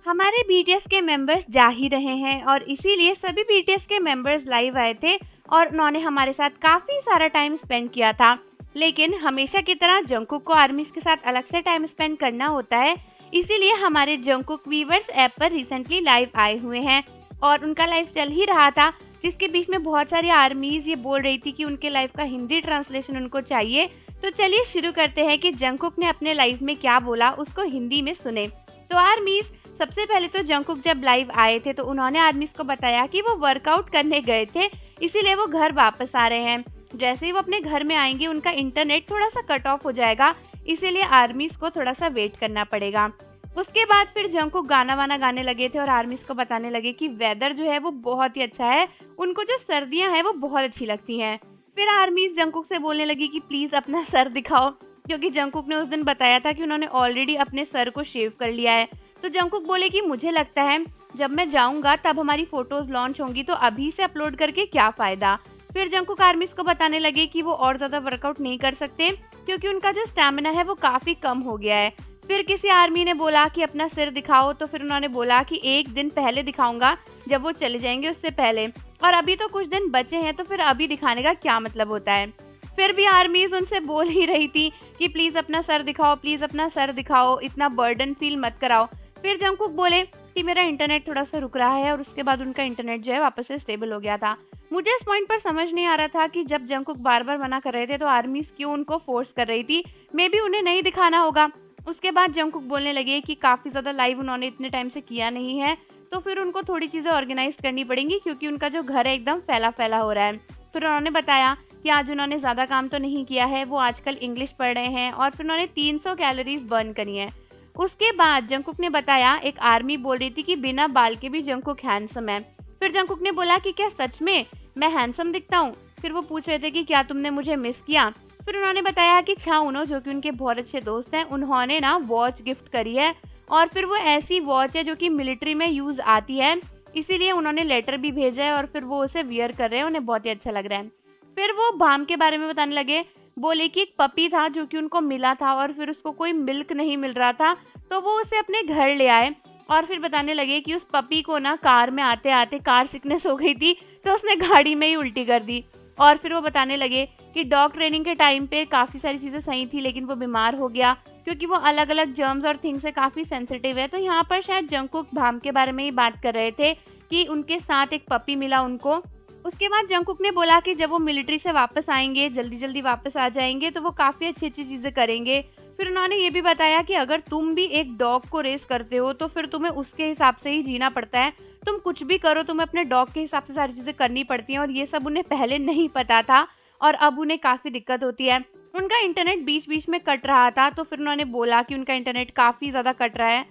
हमारे बीटीएस के मेंबर्स जा ही रहे हैं और इसीलिए सभी बीटीएस के मेंबर्स लाइव आए थे और उन्होंने हमारे साथ काफ़ी सारा टाइम स्पेंड किया था। लेकिन हमेशा की तरह जंगकुक को आर्मीज के साथ अलग से टाइम स्पेंड करना होता है, इसीलिए हमारे जंगकुक वीवर्स ऐप पर रिसेंटली लाइव आए हुए हैं और उनका लाइव चल ही रहा था, जिसके बीच में बहुत सारी आर्मीज ये बोल रही थी कि उनके लाइव का हिंदी ट्रांसलेशन उनको चाहिए। तो चलिए शुरू करते हैं कि जंगकुक ने अपने लाइव में क्या बोला उसको हिंदी में सुने। तो आर्मीज, सबसे पहले तो जंगकुक जब लाइव आए थे तो उन्होंने आर्मीज को बताया कि वो वर्कआउट करने गए थे, इसीलिए वो घर वापस आ रहे हैं। जैसे ही वो अपने घर में आएंगे उनका इंटरनेट थोड़ा सा कट ऑफ हो जाएगा, इसीलिए आर्मीज को थोड़ा सा वेट करना पड़ेगा। उसके बाद फिर जंगकुक गाना वाना गाने लगे थे और आर्मीज को बताने लगे कि वेदर जो है वो बहुत ही अच्छा है, उनको जो सर्दियां हैं वो बहुत अच्छी लगती हैं। फिर आर्मीज जंगकुक से बोलने लगी कि प्लीज अपना सर दिखाओ, क्योंकि जंगकुक ने उस दिन बताया था कि उन्होंने ऑलरेडी अपने सर को शेव कर लिया है। तो जंगकुक बोले कि मुझे लगता है जब मैं जाऊंगा तब हमारी फोटोज लॉन्च होंगी, तो अभी से अपलोड करके क्या फायदा। फिर जंगकुक आर्मीज को बताने लगे कि वो और ज्यादा वर्कआउट नहीं कर सकते क्योंकि उनका जो स्टैमिना है वो काफी कम हो गया है। फिर किसी आर्मी ने बोला कि अपना सिर दिखाओ, तो फिर उन्होंने बोला कि एक दिन पहले दिखाऊंगा जब वो चले जाएंगे उससे पहले, और अभी तो कुछ दिन बचे हैं तो फिर अभी दिखाने का क्या मतलब होता है। फिर भी आर्मीज उनसे बोल ही रही थी कि प्लीज अपना सर दिखाओ, प्लीज अपना सर दिखाओ, इतना बर्डन फील मत कराओ। फिर जंगकुक बोले कि मेरा इंटरनेट थोड़ा सा रुक रहा है और उसके बाद उनका इंटरनेट जो है वापस से स्टेबल हो गया था। मुझे इस पॉइंट पर समझ नहीं आ रहा था कि जब जंगकुक बार बार मना कर रहे थे तो आर्मीज क्यों उनको फोर्स कर रही थी, मे बी उन्हें नहीं दिखाना होगा। उसके बाद जंगकुक बोलने लगे कि काफ़ी ज़्यादा लाइव उन्होंने इतने टाइम से किया नहीं है, तो फिर उनको थोड़ी चीज़ें ऑर्गेनाइज करनी पड़ेंगी क्योंकि उनका जो घर है एकदम फैला फैला हो रहा है। फिर उन्होंने बताया कि आज उन्होंने ज़्यादा काम तो नहीं किया है, वो आजकल इंग्लिश पढ़ रहे हैं और फिर उन्होंने 300 कैलोरीज बर्न करी हैं। उसके बाद जंगकुक ने बताया, एक आर्मी बोल रही थी कि बिना बाल के भी जंगकुक हैंडसम है। फिर जंगकुक ने बोला कि क्या सच में मैं हैंडसम दिखता हूँ। फिर वो पूछ रहे थे कि क्या तुमने मुझे मिस किया। फिर उन्होंने बताया कि छाउनो, जो कि उनके बहुत अच्छे दोस्त हैं, उन्होंने ना वॉच गिफ्ट करी है और फिर वो ऐसी वॉच है जो कि मिलिट्री में यूज़ आती है, इसीलिए उन्होंने लेटर भी भेजा है और फिर वो उसे वियर कर रहे हैं, उन्हें बहुत ही अच्छा लग रहा है। फिर वो भाम के बारे में बताने लगे, बोले कि एक पपी था जो कि उनको मिला था और फिर उसको कोई मिल्क नहीं मिल रहा था, तो वो उसे अपने घर ले आए और फिर बताने लगे कि उस पपी को ना कार में आते आते कार सिकनेस हो गई थी, तो उसने गाड़ी में ही उल्टी कर दी। और फिर वो बताने लगे कि डॉग ट्रेनिंग के टाइम पे काफ़ी सारी चीज़ें सही थी लेकिन वो बीमार हो गया क्योंकि वो अलग अलग जर्म्स और थिंग्स से काफ़ी सेंसिटिव है। तो यहाँ पर शायद जंगकुक भाम के बारे में ही बात कर रहे थे कि उनके साथ एक पपी मिला उनको। उसके बाद जंगकुक ने बोला कि जब वो मिलिट्री से वापस आएंगे, जल्दी जल्दी वापस आ जाएंगे, तो वो काफ़ी अच्छी अच्छी चीज़ें करेंगे। फिर उन्होंने ये भी बताया कि अगर तुम भी एक डॉग को रेस करते हो तो फिर तुम्हें उसके हिसाब से ही जीना पड़ता है, तुम कुछ भी करो तुम्हें अपने डॉग के हिसाब से सारी चीज़ें करनी पड़ती हैं, और ये सब उन्हें पहले नहीं पता था और अब उन्हें काफ़ी दिक्कत होती है। उनका इंटरनेट बीच बीच में कट रहा था, तो फिर उन्होंने बोला कि उनका इंटरनेट काफ़ी ज़्यादा कट रहा है।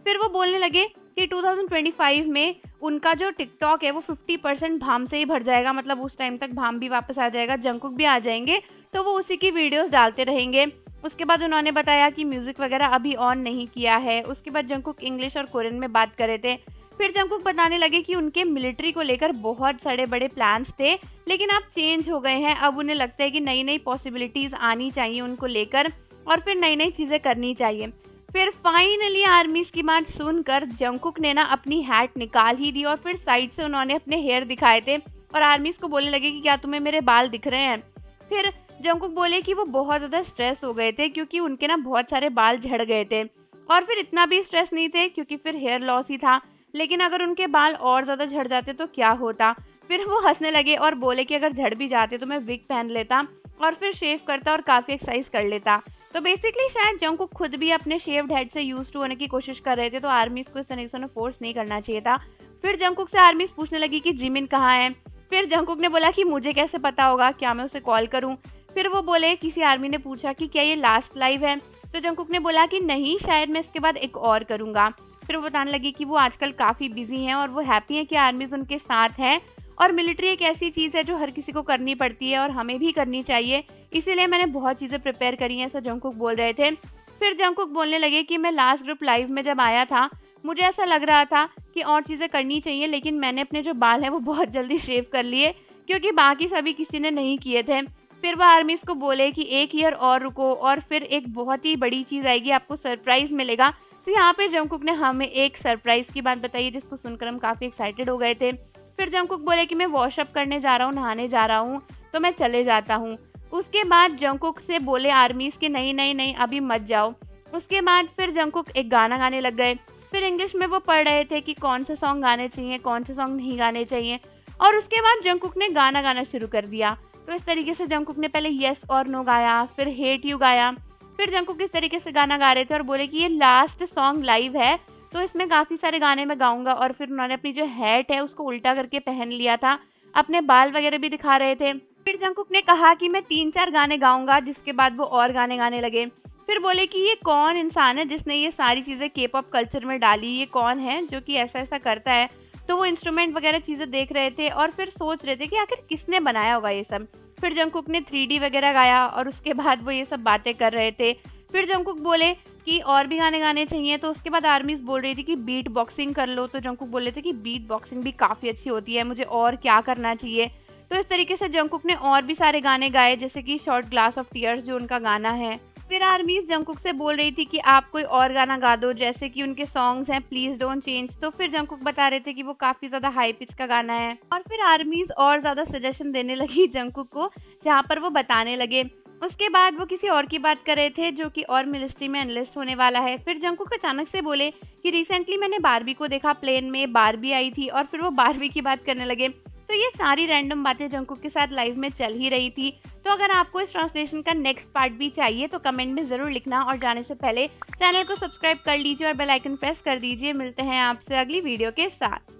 फिर वो बोलने लगे कि 2025 में उनका जो टिकटॉक है वो 50% भाम से ही भर जाएगा, मतलब उस टाइम तक भाम भी वापस आ जाएगा, जंगकुक भी आ जाएंगे, तो वो उसी की वीडियोस डालते रहेंगे। उसके बाद उन्होंने बताया कि म्यूज़िक वगैरह अभी ऑन नहीं किया है। उसके बाद जंगकुक इंग्लिश और कोरियन में बात कर रहे थे। फिर जंगकुक बताने लगे कि उनके मिलिट्री को लेकर बहुत सारे बड़े प्लान्स थे लेकिन अब चेंज हो गए हैं, अब उन्हें लगता है कि नई नई पॉसिबिलिटीज़ आनी चाहिए उनको लेकर और फिर नई नई चीज़ें करनी चाहिए। फिर फाइनली आर्मीज की बात सुनकर जंगकुक ने ना अपनी हैट निकाल ही दी और फिर साइड से उन्होंने अपने हेयर दिखाए थे और आर्मीज को बोलने लगे कि क्या तुम्हें मेरे बाल दिख रहे हैं। फिर जंगकुक बोले कि वो बहुत ज़्यादा स्ट्रेस हो गए थे क्योंकि उनके ना बहुत सारे बाल झड़ गए थे, और फिर इतना भी स्ट्रेस नहीं थे क्योंकि फिर हेयर लॉस ही था, लेकिन अगर उनके बाल और ज़्यादा झड़ जाते तो क्या होता। फिर वो हंसने लगे और बोले कि अगर झड़ भी जाते तो मैं विग पहन लेता और फिर शेव करता और काफ़ी एक्सरसाइज कर लेता। तो बेसिकली शायद जंगकुक खुद भी अपने शेव्ड हेड से यूज टू होने की कोशिश कर रहे थे, तो आर्मीज को इस तरीके से फोर्स नहीं करना चाहिए था। फिर जंगकुक से आर्मीज पूछने लगी कि जिमिन कहाँ है। फिर जंगकुक ने बोला कि मुझे कैसे पता होगा, क्या मैं उसे कॉल करूँ। फिर वो बोले, किसी आर्मी ने पूछा कि क्या ये लास्ट लाइव है, तो जंगकुक ने बोला कि नहीं, शायद मैं इसके बाद एक और करूँगा। फिर वो बताने लगी कि वो आजकल काफ़ी बिजी हैं और वो हैप्पी हैं कि आर्मीज उनके साथ हैं, और मिलिट्री एक ऐसी चीज़ है जो हर किसी को करनी पड़ती है और हमें भी करनी चाहिए, इसीलिए मैंने बहुत चीज़ें प्रिपेयर करी हैं, ऐसा जंगकुक बोल रहे थे। फिर जंगकुक बोलने लगे कि मैं लास्ट ग्रुप लाइव में जब आया था मुझे ऐसा लग रहा था कि और चीज़ें करनी चाहिए, लेकिन मैंने अपने जो बाल हैं वो बहुत जल्दी शेव कर लिए क्योंकि बाकी सभी किसी ने नहीं किए थे। फिर वह आर्मीज को बोले कि एक ईयर और रुको और फिर एक बहुत ही बड़ी चीज़ आएगी, आपको सरप्राइज़ मिलेगा, तो यहाँ पे जंगकुक ने हमें एक सरप्राइज़ की बात बताई है जिसको सुनकर हम काफ़ी एक्साइटेड हो गए थे। फिर जंगकुक बोले कि मैं वॉशअप करने जा रहा हूँ, नहाने जा रहा हूँ, तो मैं चले जाता हूँ। उसके बाद जंगकुक से बोले आर्मीज़ कि नहीं, नहीं, नहीं अभी मत जाओ। उसके बाद फिर जंगकुक एक गाना गाने लग गए। फिर इंग्लिश में वो पढ़ रहे थे कि कौन से सॉन्ग गाने चाहिए, कौन से सॉन्ग नहीं गाने चाहिए और उसके बाद जंगकुक ने गाना गाना शुरू कर दिया। तो इस तरीके से जंगकुक ने पहले येस और नो गाया, फिर हेट यू गाया। फिर जंगकुक इस तरीके से गाना गा रहे थे और बोले कि ये लास्ट सॉन्ग लाइव है, तो इसमें काफ़ी सारे गाने मैं गाऊँगा और फिर उन्होंने अपनी जो हैट है उसको उल्टा करके पहन लिया था। अपने बाल वगैरह भी दिखा रहे थे। फिर जंगकुक ने कहा कि मैं 3-4 गाने गाऊँगा, जिसके बाद वो और गाने गाने लगे। फिर बोले कि ये कौन इंसान है जिसने ये सारी चीज़ें के-पॉप कल्चर में डाली, ये कौन है जो कि ऐसा-ऐसा करता है। तो वो इंस्ट्रूमेंट वगैरह चीज़ें देख रहे थे और फिर सोच रहे थे कि आखिर किसने बनाया होगा ये सब। फिर जंगकुक ने 3D वगैरह गाया और उसके बाद वो ये सब बातें कर रहे थे। फिर जंगकुक बोले कि और भी गाने गाने चाहिए, तो उसके बाद आर्मीज़ बोल रही थी कि बीट बॉक्सिंग कर लो, तो जंगकुक बोल रहे थे कि बीट बॉक्सिंग भी काफ़ी अच्छी होती है, मुझे और क्या करना चाहिए। तो इस तरीके से जंगकुक ने और भी सारे गाने गाए जैसे कि शॉर्ट ग्लास ऑफ टीयर्स जो उनका गाना है। फिर आर्मीज़ जंगकुक से बोल रही थी कि आप कोई और गाना गा दो जैसे कि उनके सॉन्ग्स हैं प्लीज़ डोंट चेंज। तो फिर जंगकुक बता रहे थे कि वो काफ़ी ज़्यादा हाई पिच का गाना है और फिर आर्मीज़ और ज़्यादा सजेशन देने लगी जंगकुक को, जहाँ पर वो बताने लगे। उसके बाद वो किसी और की बात कर रहे थे जो कि और मिलिट्री में एनलिस्ट होने वाला है। फिर जंगकुक अचानक से बोले कि रिसेंटली मैंने बारबी को देखा, प्लेन में बारबी आई थी और फिर वो बारबी की बात करने लगे। तो ये सारी रैंडम बातें जंगकुक के साथ लाइव में चल ही रही थी। तो अगर आपको इस ट्रांसलेशन का नेक्स्ट पार्ट भी चाहिए तो कमेंट में ज़रूर लिखना और जाने से पहले चैनल को सब्सक्राइब कर लीजिए और बेल आइकन प्रेस कर दीजिए। मिलते हैं आपसे अगली वीडियो के साथ।